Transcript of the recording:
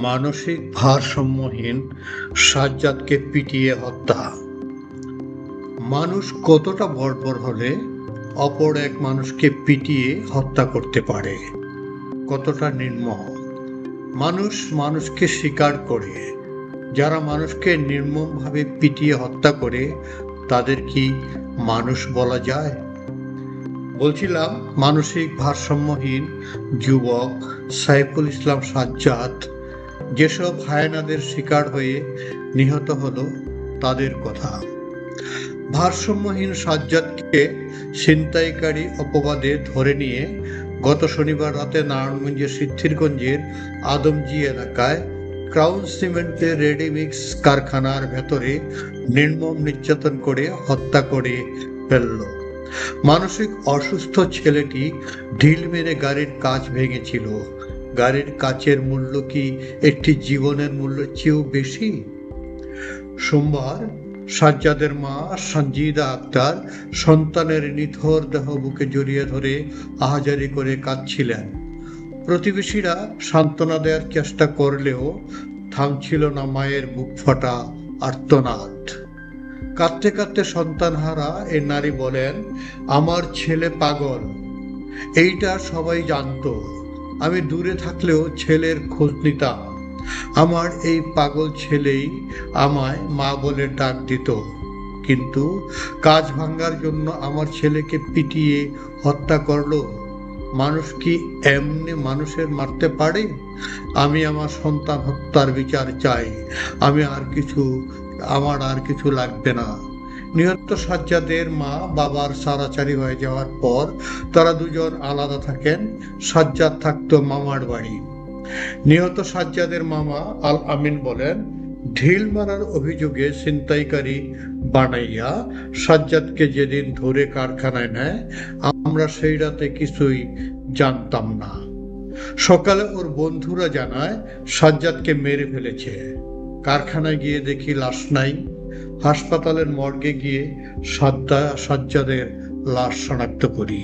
মানসিক ভারসাম্যহীন সাজ্জাদকে পিটিয়ে হত্যা। মানুষ কতটা বর্বর হলে অপর এক মানুষকে পিটিয়ে হত্যা করতে পারে, কতটা নির্মম। মানুষ মানুষকে স্বীকার করে, যারা মানুষকে নির্মমভাবে পিটিয়ে হত্যা করে তাদের কি মানুষ বলা যায়? বলছিলাম, মানসিক ভারসাম্যহীন যুবক সাইফুল ইসলাম সাজ্জাদ যেসব হায়েনাদের শিকার হয়ে নিহত হলো তাদের কথা। ভারসাম্যহীন সাজ্জাদকে ছিনতাইকারী অপবাদে ধরে নিয়ে গত শনিবার রাতে নারায়ণগঞ্জের সিদ্ধিরগঞ্জের আদমজি এলাকায় ক্রাউন সিমেন্টের রেডিমিক্স কারখানার ভেতরে নির্মম নির্যাতন করে হত্যা করে ফেলল। মানসিক অসুস্থ ছেলেটি ঢিল মেরে গাড়ির কাঁচ ভেঙেছিল। গাড়ির কাঁচের মূল্য কি একটি জীবনের মূল্যের চেয়েও বেশি? সোমবার সাজ্জাদের মা সঞ্জিদা আক্তার সন্তানের নিথর দেহ বুকে জড়িয়ে ধরে আহাজারি করে কাঁদছিলেন। প্রতিবেশীরা সান্ত্বনা দেওয়ার চেষ্টা করলেও থামছিল না মায়ের বুক ফাটা আর্তনাদ। কাঁদতে কাঁদতে সন্তানহারা এ নারী বলেন, আমার ছেলে পাগল, এইটা সবাই জানতো। আমি দূরে থাকলেও ছেলের খোঁজ নিতাম। আমার এই পাগল ছেলেই আমায় মা বলে ডাক দিত, কিন্তু কাজ ভাঙার জন্য আমার ছেলেকে পিটিয়ে হত্যা করলো। মানুষ কি এমনি মানুষের মারতে পারে? আমি আমার সন্তান হত্যার বিচার চাই। আমার আর কিছু লাগবে না। নিহত সাজ্জাদের মা বাবার সারাচারি হয়ে যাওয়ার পর তারা দুজন আলাদা থাকেন। সাজ্জাদ থাকতো মামার বাড়ি। নিহত সাজ্জাদের মামা আল আমিন বলেন, ঢিল মারার অভিযোগে ছিনতাইকারী বানাইয়া সাজ্জাদকে যেদিন ধরে কারখানায় নেয়, আমরা সেই রাতে কিছুই জানতাম না। সকালে ওর বন্ধুরা জানায় সাজ্জাদকে মেরে ফেলেছে। কারখানায় গিয়ে দেখি লাশ নাই। হাসপাতালের মর্গে গিয়ে সাজ্জাদের লাশ শনাক্ত করি।